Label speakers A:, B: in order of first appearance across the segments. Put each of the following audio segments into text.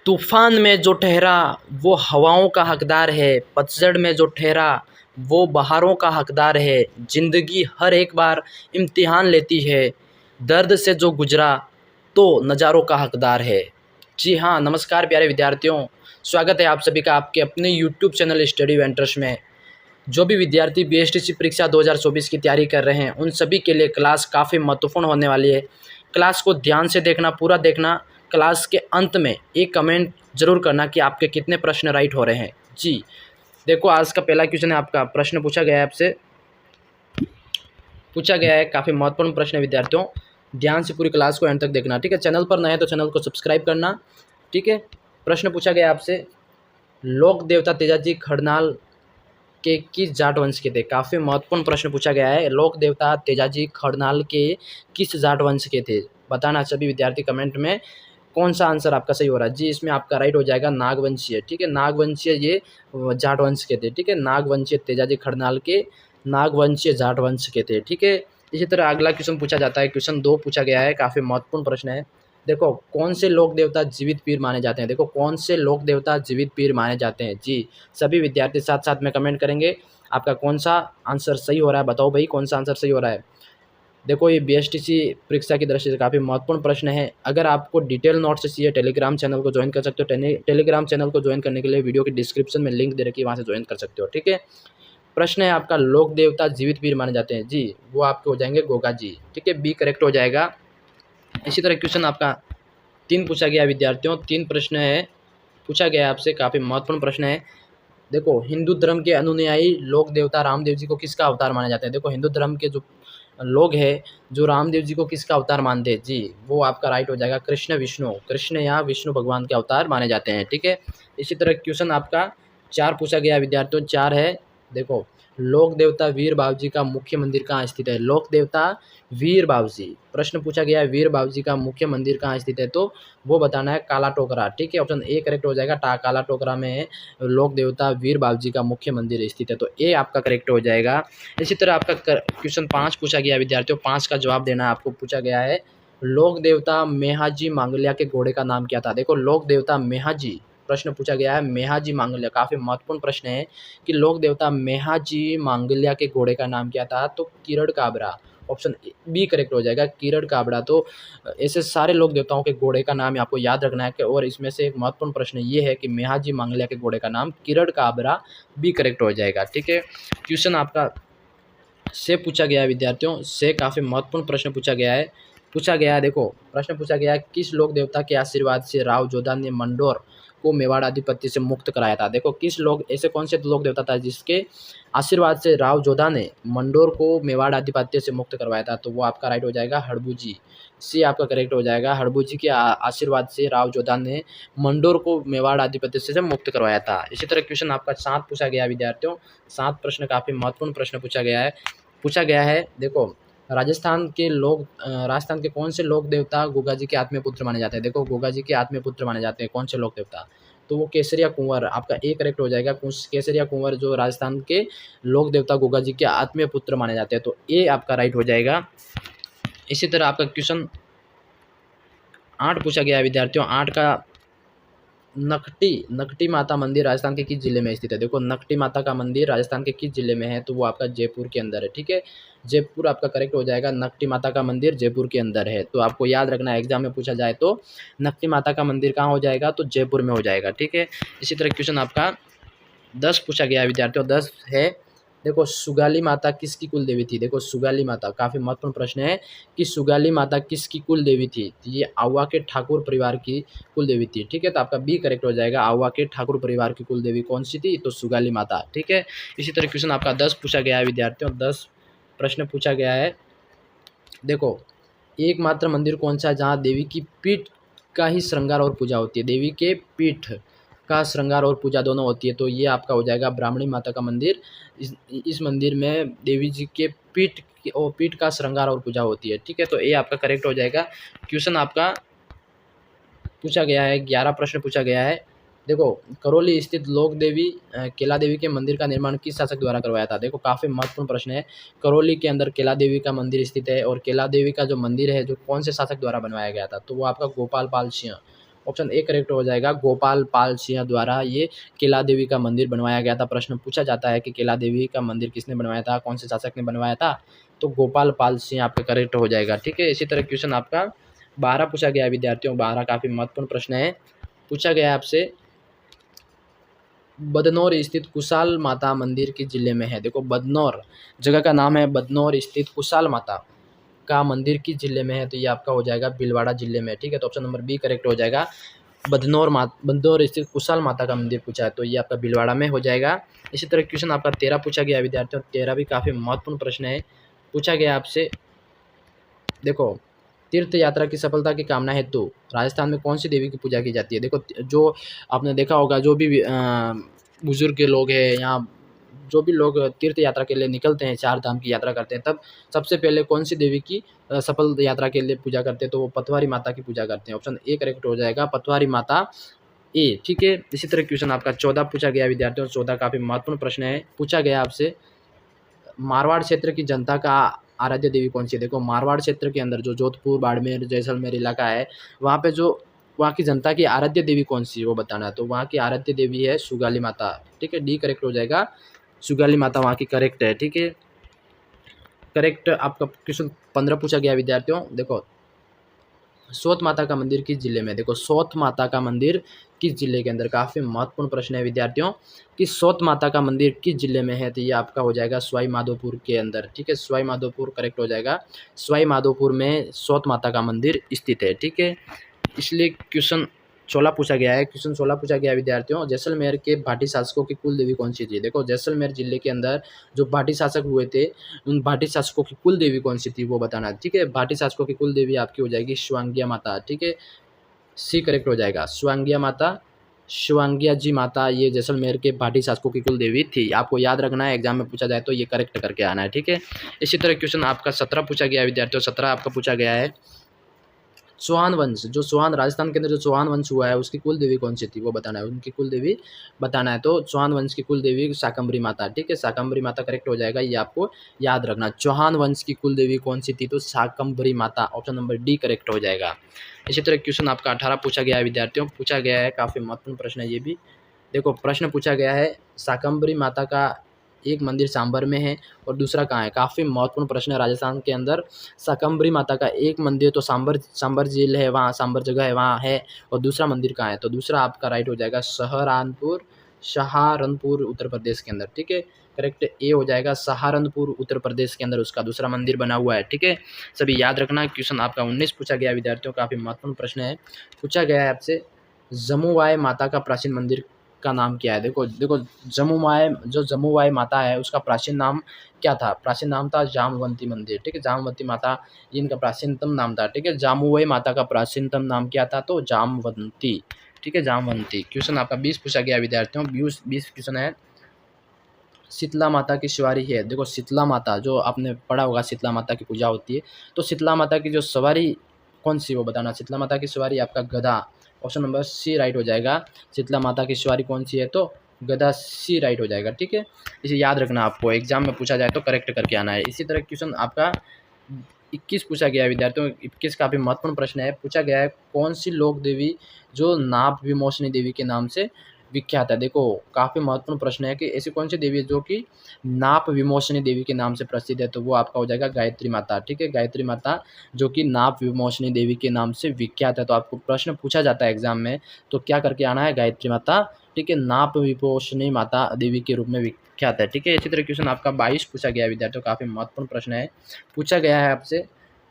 A: तूफान में जो ठहरा वो हवाओं का हकदार है, पतझड़ में जो ठहरा वो बहारों का हकदार है। ज़िंदगी हर एक बार इम्तिहान लेती है, दर्द से जो गुजरा तो नज़ारों का हकदार है। जी हाँ, नमस्कार प्यारे विद्यार्थियों, स्वागत है आप सभी का आपके अपने यूट्यूब चैनल स्टडी वेंटर्स में। जो भी विद्यार्थी बीएसटीसी परीक्षा 2024 की तैयारी कर रहे हैं, उन सभी के लिए क्लास काफ़ी महत्वपूर्ण होने वाली है। क्लास को ध्यान से देखना, पूरा देखना। क्लास के अंत में एक कमेंट ज़रूर करना कि आपके कितने प्रश्न राइट हो रहे हैं। जी, देखो आज का पहला क्वेश्चन है, आपका प्रश्न पूछा गया है, आपसे पूछा गया है, काफ़ी महत्वपूर्ण प्रश्न है विद्यार्थियों। ध्यान से पूरी क्लास को एंड तक देखना, ठीक है। चैनल पर नए हैं तो चैनल को सब्सक्राइब करना, ठीक है। प्रश्न पूछा गया है आपसे, लोक देवता तेजाजी खड़नाल के किस जाट वंश के थे। काफ़ी महत्वपूर्ण प्रश्न पूछा गया है। लोक देवता तेजाजी खड़नाल के किस जाट वंश के थे, बताना सभी विद्यार्थी कमेंट में कौन सा आंसर आपका सही हो रहा है। जी, इसमें आपका राइट हो जाएगा नागवंशीय, ठीक है। नागवंशीय ये जाट वंश के थे, ठीक है। नागवंशीय तेजाजी खड़नाल के नागवंशीय जाट वंश के थे, ठीक है। इसी तरह अगला क्वेश्चन पूछा जाता है, क्वेश्चन 2 पूछा गया है, काफ़ी महत्वपूर्ण प्रश्न है। देखो, कौन से लोक देवता जीवित पीर माने जाते हैं। देखो, कौन से लोक देवता जीवित पीर माने जाते हैं। जी, सभी विद्यार्थी साथ साथ में कमेंट करेंगे आपका कौन सा आंसर सही हो रहा है। बताओ भाई, कौन सा आंसर सही हो रहा है। देखो, ये बीएसटीसी परीक्षा की दृष्टि से काफ़ी महत्वपूर्ण प्रश्न है। अगर आपको डिटेल नोट्स चाहिए, टेलीग्राम चैनल को ज्वाइन कर सकते हो। टेलीग्राम चैनल को ज्वाइन करने के लिए वीडियो की डिस्क्रिप्शन में लिंक दे रखी है, वहाँ से ज्वाइन कर सकते हो, ठीक है। प्रश्न है आपका, लोक देवता जीवित पीर माने जाते हैं। जी, वो आपके हो जाएंगे गोगा जी, ठीक है। बी करेक्ट हो जाएगा। इसी तरह क्वेश्चन आपका 3 पूछा गया विद्यार्थियों, 3 प्रश्न है पूछा गया आपसे, काफ़ी महत्वपूर्ण प्रश्न है। देखो, हिंदू धर्म के अनुयायी लोक देवता रामदेव जी को किसका अवतार माने जाते हैं। देखो, हिंदू धर्म के जो लोग हैं जो रामदेव जी को किसका अवतार मानते हैं, जी वो आपका राइट हो जाएगा कृष्ण या विष्णु भगवान के अवतार माने जाते हैं, ठीक है। इसी तरह क्वेश्चन आपका 4 पूछा गया विद्यार्थियों, 4 है। देखो, लोक देवता वीर बाबूजी का मुख्य मंदिर कहाँ स्थित है। लोक देवता वीर बाबूजी, प्रश्न पूछा गया है वीर बाबूजी का मुख्य मंदिर कहाँ स्थित है, तो वो बताना है काला टोकरा, ठीक है। ऑप्शन ए करेक्ट हो जाएगा, काला टोकरा में लोक देवता वीर बाबूजी का मुख्य मंदिर स्थित है, तो ए आपका करेक्ट हो जाएगा। इसी तरह आपका क्वेश्चन 5 पूछा गया विद्यार्थियों, 5 का जवाब देना आपको पूछा गया है, लोक देवता मेहाजी मांगलिया के घोड़े का नाम क्या था। देखो, लोक देवता मेहाजी, प्रश्न पूछा गया है मेहाजी मांगलिया, काफ़ी महत्वपूर्ण प्रश्न है कि लोक देवता मेहाजी मांगलिया के घोड़े का नाम क्या था, तो किरण काबरा, ऑप्शन बी करेक्ट हो जाएगा, किरण काबरा। तो ऐसे सारे लोक देवताओं के घोड़े का नाम आपको याद रखना है और इसमें से एक महत्वपूर्ण प्रश्न ये है कि मेहाजी मांगलिया के घोड़े का नाम किरण काबरा, बी करेक्ट हो जाएगा, ठीक है। क्वेश्चन आपका से पूछा गया है विद्यार्थियों, से काफ़ी महत्वपूर्ण प्रश्न पूछा गया है। देखो, प्रश्न पूछा गया है, किस लोक देवता के आशीर्वाद से राव जोधा ने मंडोर को मेवाड़ आधिपत्य से मुक्त कराया था। देखो, किस लोग, ऐसे कौन से लोक देवता था जिसके आशीर्वाद से राव जोधा ने मंडोर को मेवाड़ आधिपत्य से मुक्त करवाया था, तो वो आपका राइट हो जाएगा हड़बू जी, सी आपका करेक्ट हो जाएगा। हड़बू जी के आशीर्वाद से राव जोधा ने मंडोर को मेवाड़ आधिपत्य से मुक्त करवाया था। इसी तरह क्वेश्चन आपका 7 पूछा गया विद्यार्थियों, 7 प्रश्न काफ़ी महत्वपूर्ण प्रश्न पूछा गया है। देखो, राजस्थान के कौन से लोक देवता गोगा जी के आत्मीय पुत्र माने जाते हैं। देखो, गोगा जी के आत्मीय पुत्र माने जाते हैं कौन से लोक देवता, तो वो केसरिया कुंवर, आपका ए करेक्ट हो जाएगा। केसरिया कुंवर जो राजस्थान के लोक देवता गोगा जी के आत्मीय पुत्र माने जाते हैं, तो ए आपका राइट हो जाएगा। इसी तरह आपका क्वेश्चन 8 पूछा गया है विद्यार्थियों, 8 का, नकटी माता मंदिर राजस्थान के किस जिले में स्थित है। देखो, नकटी माता का मंदिर राजस्थान के किस जिले में है, तो वो आपका जयपुर के अंदर है, ठीक है। जयपुर आपका करेक्ट हो जाएगा, नकटी माता का मंदिर जयपुर के अंदर है, तो आपको याद रखना है, एग्जाम में पूछा जाए तो नकटी माता का मंदिर कहाँ हो जाएगा, तो जयपुर में हो जाएगा, ठीक है। इसी तरह क्वेश्चन आपका 10 पूछा गया विद्यार्थियों, 10 है। देखो, सुगाली माता किसकी कुल देवी थी। देखो, सुगाली माता, काफ़ी महत्वपूर्ण प्रश्न है कि सुगाली माता किसकी कुल देवी थी, तो ये आवा के ठाकुर परिवार की कुल देवी थी, ठीक है। तो आपका बी करेक्ट हो जाएगा, आवा के ठाकुर परिवार की कुल देवी कौन सी थी, तो सुगाली माता, ठीक है। इसी तरह क्वेश्चन आपका 10 पूछा गया है विद्यार्थियों, 10 प्रश्न पूछा गया है। देखो, एकमात्र मंदिर कौन सा है जहाँ देवी की पीठ का ही श्रृंगार और पूजा होती है। देवी के पीठ का श्रृंगार और पूजा दोनों होती है, तो ये आपका हो जाएगा ब्राह्मणी माता का मंदिर। इस मंदिर में देवी जी के पीठ का श्रृंगार और पूजा होती है, ठीक है। तो ये आपका करेक्ट हो जाएगा। क्वेश्चन आपका पूछा गया है, 11 प्रश्न पूछा गया है। देखो, करौली स्थित लोक देवी केला देवी के मंदिर का निर्माण किस शासक द्वारा करवाया था। देखो, काफ़ी महत्वपूर्ण प्रश्न है। करौली के अंदर केला देवी का मंदिर स्थित है और केला देवी का जो मंदिर है जो कौन से शासक द्वारा बनवाया गया था, तो वो आपका Gopal Pal Singh, option A correct हो जाएगा। गोपाल पाल सिंह द्वारा ये केला देवी का मंदिर बनवाया गया था। प्रश्न पूछा जाता है कि केला देवी का मंदिर किसने बनवाया था, कौन से शासक ने बनवाया था, तो गोपाल पाल सिंह आपका करेक्ट हो जाएगा। ठीक है, इसी तरह क्वेश्चन आपका 12 पूछा गया है विद्यार्थियों। 12 काफ़ी महत्वपूर्ण प्रश्न है। पूछा गया है आपसे, बदनौर स्थित कुशाल माता मंदिर किस जिले में है। देखो बदनौर जगह का नाम है, बदनौर स्थित कुशाल माता का मंदिर किस जिले में है, तो ये आपका हो जाएगा भीलवाड़ा जिले में। ठीक है, तो ऑप्शन नंबर बी करेक्ट हो जाएगा। बदनौर स्थित कुशाल माता का मंदिर पूछा है, तो ये आपका भीलवाड़ा में हो जाएगा। इसी तरह क्वेश्चन आपका 13 पूछा गया विद्यार्थियों। 13 भी काफ़ी महत्वपूर्ण प्रश्न है। पूछा गया आपसे, देखो तीर्थ यात्रा की सफलता की कामना हेतु राजस्थान में कौन सी देवी की पूजा की जाती है। देखो जो आपने देखा होगा, जो भी बुजुर्ग लोग हैं, यहाँ जो भी लोग तीर्थ यात्रा के लिए निकलते हैं, 4 धाम की यात्रा करते हैं, तब सबसे पहले कौन सी देवी की सफल यात्रा के लिए पूजा करते हैं, तो वो पतवारी माता की पूजा करते हैं। ऑप्शन ए करेक्ट हो जाएगा, पतवारी माता ए। ठीक है, इसी तरह क्वेश्चन आपका 14 पूछा गया विद्यार्थियों। 14 काफ़ी महत्वपूर्ण प्रश्न है। पूछा गया आपसे, मारवाड़ क्षेत्र की जनता का आराध्य देवी कौन सी है। देखो मारवाड़ क्षेत्र के अंदर जो जोधपुर, बाड़मेर, जैसलमेर इलाका है, वहाँ पे जो वहाँ की जनता की आराध्य देवी कौन सी है वो बताना है। तो वहाँ की आराध्य देवी है सुगाली माता। ठीक है, डी करेक्ट हो जाएगा, सुगाली माता वहाँ की करेक्ट है। ठीक है, करेक्ट आपका क्वेश्चन 15 पूछा गया विद्यार्थियों। देखो सोत माता का मंदिर किस जिले में। देखो सोत माता का मंदिर किस जिले के अंदर, काफ़ी महत्वपूर्ण प्रश्न है विद्यार्थियों कि सोत माता का मंदिर किस जिले में है, तो ये आपका हो जाएगा सवाई माधोपुर के अंदर। ठीक है, सवाई माधोपुर करेक्ट हो जाएगा। सवाई माधोपुर में सोत माता का मंदिर स्थित है। ठीक है, इसलिए क्वेश्चन 16 पूछा गया है। क्वेश्चन 16 पूछा गया है विद्यार्थियों, जैसलमेर के भाटी शासकों की कुल देवी कौन सी थी। देखो जैसलमेर जिले के अंदर जो भाटी शासक हुए थे, उन भाटी शासकों की कुल देवी कौन सी थी वो बताना है। ठीक है, भाटी शासकों की कुल देवी आपकी हो जाएगी शिवांगिया माता। ठीक है, सी करेक्ट हो जाएगा, शिवांगिया माता, शिवांगिया जी माता, ये जैसलमेर के भाटी शासकों की कुल देवी थी। आपको याद रखना है, एग्जाम में पूछा जाए तो ये करेक्ट करके आना है। ठीक है, इसी तरह क्वेश्चन आपका 17 पूछा गया है विद्यार्थियों। 17 आपका पूछा गया है, चौहान वंश, जो चौहान राजस्थान के अंदर जो चौहान वंश हुआ है, उसकी कुल देवी कौन सी थी वो बताना है। उनकी कुल देवी बताना है। तो चौहान वंश की कुल देवी शाकंभरी माता। ठीक है, शाकंभरी माता करेक्ट हो जाएगा, ये आपको याद रखना। चौहान वंश की कुल देवी कौन सी थी, तो शाकंभरी माता। ऑप्शन नंबर डी करेक्ट हो जाएगा। इसी तरह क्वेश्चन आपका 18 पूछा गया है विद्यार्थियों। पूछा गया है, काफ़ी महत्वपूर्ण प्रश्न है ये भी। देखो प्रश्न पूछा गया है, शाकंभरी माता का एक मंदिर सांभर में है और दूसरा कहाँ है। काफ़ी महत्वपूर्ण प्रश्न है। राजस्थान के अंदर शाकंभरी माता का एक मंदिर तो सांभर सांभर झील है, वहाँ सांभर जगह है वहाँ है, और दूसरा मंदिर कहाँ है, तो दूसरा आपका राइट हो जाएगा सहारनपुर उत्तर प्रदेश के अंदर। ठीक है, करेक्ट ए हो जाएगा, सहारनपुर उत्तर प्रदेश के अंदर उसका दूसरा मंदिर बना हुआ है। ठीक है, सभी याद रखना। क्वेश्चन आपका 19 पूछा गया विद्यार्थियों, काफ़ी महत्वपूर्ण प्रश्न है। पूछा गया है आपसे, जमुवाय माता का प्राचीन मंदिर का नाम क्या है। देखो देखो जमुवाय माता है, उसका प्राचीन नाम क्या था। प्राचीन नाम था जामवंती मंदिर। ठीक है, जामवंती माता ये इनका प्राचीनतम नाम था। ठीक है, जामुवाई माता का प्राचीनतम नाम क्या था, तो जामवंती। ठीक है, जामवंती। क्वेश्चन आपका 20 पूछा गया विद्यार्थियों। 20 क्वेश्चन है, शीतला माता की सवारी है। देखो शीतला माता, जो आपने पढ़ा होगा शीतला माता की पूजा होती है, तो शीतला माता की जो सवारी कौन सी वो बताना। शीतला माता की सवारी आपका गधा। ऑप्शन नंबर सी राइट हो जाएगा। शीतला माता की सवारी कौन सी है, तो गधा, सी राइट हो जाएगा। ठीक है, इसे याद रखना, आपको एग्जाम में पूछा जाए तो करेक्ट करके आना है। इसी तरह क्वेश्चन आपका 21 पूछा गया है विद्यार्थियों। 21 काफ़ी महत्वपूर्ण प्रश्न है। पूछा गया है, कौन सी लोक देवी जो नाप विमोचनी देवी के नाम से विख्यात है। देखो काफ़ी महत्वपूर्ण प्रश्न है कि ऐसी कौन सी देवी है जो कि नाप विमोचनी देवी के नाम से प्रसिद्ध है, तो वो आपका हो जाएगा गायत्री माता। ठीक है, गायत्री माता जो कि नाप विमोचनी देवी के नाम से विख्यात है। तो आपको प्रश्न पूछा जाता है एग्जाम में, तो क्या करके आना है, गायत्री माता। ठीक है, नाप विमोचनी माता देवी के रूप में विख्यात है। ठीक है, इसी तरह क्वेश्चन आपका 22 पूछा गया है विद्यार्थियों, काफ़ी महत्वपूर्ण प्रश्न है। पूछा गया है आपसे,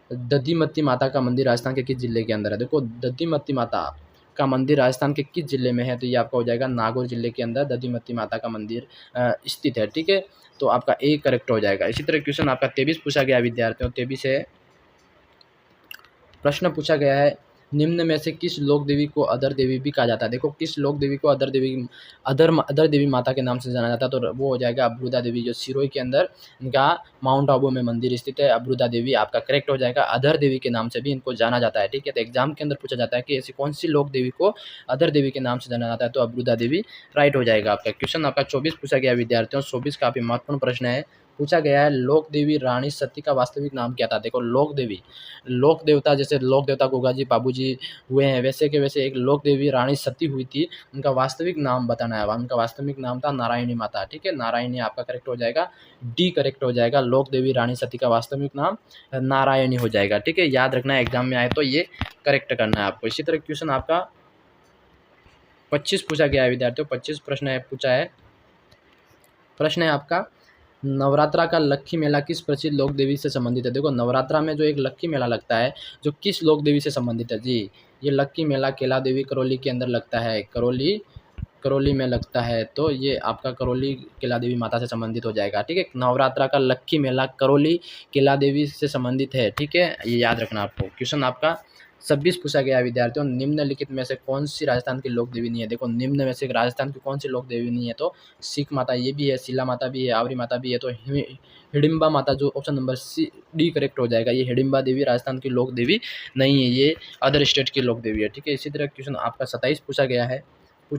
A: दधिमती माता का मंदिर राजस्थान के किस जिले के अंदर है। देखो दधिमती माता का मंदिर राजस्थान के किस जिले में है, तो ये आपका हो जाएगा नागौर जिले के अंदर दधिमती माता का मंदिर स्थित है। ठीक है, तो आपका ए करेक्ट हो जाएगा। इसी तरह क्वेश्चन आपका 23 पूछा गया विद्यार्थियों। 23 है, प्रश्न पूछा गया है, निम्न में से किस लोक देवी को अधर देवी भी कहा जाता है। देखो किस लोक देवी को अधर देवी माता के नाम से जाना जाता है, तो वो हो जाएगा अब्रुदा देवी, जो सिरोही के अंदर इनका माउंट आबू में मंदिर स्थित है। अब्रुदा देवी आपका करेक्ट हो जाएगा। अधर देवी के नाम से भी इनको जाना जाता है। ठीक है, तो एग्जाम के अंदर पूछा जाता है कि ऐसी कौन सी लोक देवी को अधर देवी के नाम से जाना जाता है, तो अब्रुदा देवी राइट हो जाएगा आपका। क्वेश्चन आपका 24 पूछा गया विद्यार्थियों। 24 काफ़ी महत्वपूर्ण प्रश्न है। पूछा गया है लोक देवी रानी सती का वास्तविक नाम क्या था। देखो लोक देवी, लोक देवता जैसे लोक देवता गोगा जी बाबू जी हुए हैं, वैसे के वैसे एक लोक देवी रानी सती हुई थी, उनका वास्तविक नाम बताना है। उनका वास्तविक नाम था नारायणी माता। ठीक है, नारायणी आपका करेक्ट हो जाएगा, डी करेक्ट हो जाएगा। लोक देवी रानी सती का वास्तविक नाम नारायणी हो जाएगा। ठीक है, याद रखना है, एग्जाम में आए तो ये करेक्ट करना है आपको। इसी तरह क्वेश्चन आपका 25 पूछा गया है विद्यार्थियों, 25 प्रश्न है पूछा है। प्रश्न है आपका नवरात्रा का लक्खी मेला किस प्रसिद्ध लोक देवी से संबंधित है। देखो नवरात्रा में जो एक लक्खी मेला लगता है जो किस लोक देवी से संबंधित है जी, ये लक्खी मेला केला देवी करौली के अंदर लगता है, करौली में लगता है, तो ये आपका करौली केला देवी माता से संबंधित हो जाएगा। ठीक है, नवरात्रा का लक्खी मेला करौली केला देवी से संबंधित है। ठीक है, ये याद रखना आपको। क्वेश्चन आपका 26 पूछा गया है विद्यार्थियों, निम्नलिखित में से कौन सी राजस्थान की लोक देवी नहीं है। देखो निम्न में से राजस्थान की कौन सी लोक देवी नहीं है, तो सीख माता ये भी है, शिला माता भी है, आवरी माता भी है, तो हिडिम्बा माता जो option number C D correct हो जाएगा। ये हिडिम्बा देवी राजस्थान की लोक देवी नहीं है, ये अदर स्टेट की लोक देवी है। ठीक है, इसी तरह क्वेश्चन आपका 27 पूछा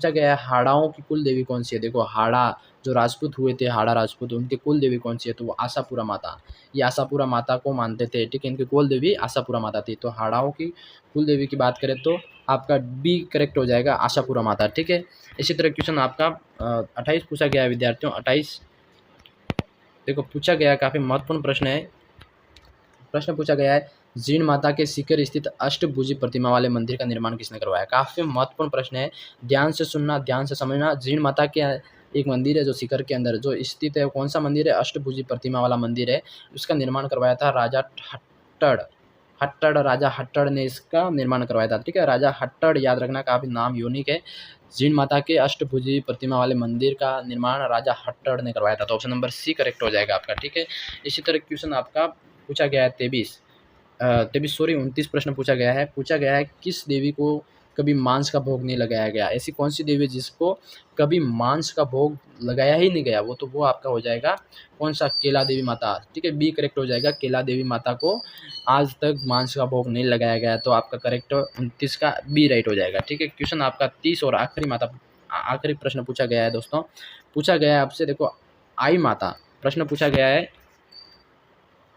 A: गया है हाड़ाओं की कुल देवी कौन सी है। देखो हाड़ा जो राजपूत हुए थे, हाड़ा राजपूत, उनकी कुल देवी कौन सी है, तो वो आशापुरा माता, ये आशापुरा माता को मानते थे। ठीक है, इनकी कुल देवी आशापुरा माता थी। तो हाड़ाओं की कुल देवी की बात करें तो आपका बी करेक्ट हो जाएगा, आशापुरा माता। ठीक है, इसी तरह क्वेश्चन आपका 28 पूछा गया है विद्यार्थियों। 28 देखो पूछा गया, काफ़ी महत्वपूर्ण प्रश्न है। प्रश्न पूछा गया है जीण माता के शिखर स्थित अष्टभुजी प्रतिमा वाले मंदिर का निर्माण किसने करवाया। काफ़ी महत्वपूर्ण प्रश्न है, ध्यान से सुनना, ध्यान से समझना। जीण माता के एक मंदिर है जो शिखर के अंदर जो स्थित है, कौन सा मंदिर है, अष्टभुजी प्रतिमा वाला मंदिर है। उसका निर्माण करवाया था राजा हट्टड़ राजा हट्टड़ ने इसका निर्माण करवाया था। ठीक है, राजा हट्टड़ याद रखना, काफ़ी नाम यूनिक है। जीण माता के अष्टभुजी प्रतिमा वाले मंदिर का निर्माण राजा हट्टड़ ने करवाया था, तो ऑप्शन नंबर सी करेक्ट हो जाएगा आपका। ठीक है, इसी तरह क्वेश्चन आपका पूछा गया है 29 प्रश्न पूछा गया है किस देवी को कभी मांस का भोग नहीं लगाया गया। ऐसी कौन सी देवी जिसको कभी मांस का भोग लगाया ही नहीं गया, वो आपका हो जाएगा कौन सा, केला देवी माता। ठीक है, बी करेक्ट हो जाएगा, केला देवी माता को आज तक मांस का भोग नहीं लगाया गया, तो आपका करेक्ट 29 का बी राइट हो जाएगा। ठीक है, क्वेश्चन आपका 30 और आखिरी प्रश्न पूछा गया है दोस्तों। पूछा गया है आपसे, देखो आई माता प्रश्न पूछा गया है,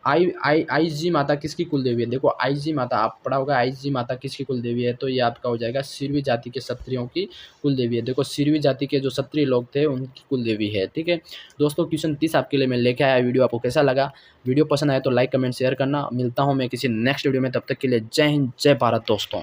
A: आई जी माता किसकी कुल देवी है। देखो आई जी माता आप पढ़ा होगा, आई जी माता किसकी कुल देवी है, तो ये आपका हो जाएगा सिरवी जाति के क्षत्रियों की कुल देवी है। देखो सिरवी जाति के जो क्षत्रिय लोग थे उनकी कुल देवी है। ठीक है दोस्तों, क्वेश्चन 30 आपके लिए मैं लेके आया। वीडियो आपको कैसा लगा, वीडियो पसंद आए तो लाइक कमेंट शेयर करना। मिलता हूँ मैं किसी नेक्स्ट वीडियो में, तब तक के लिए जय हिंद जय भारत दोस्तों।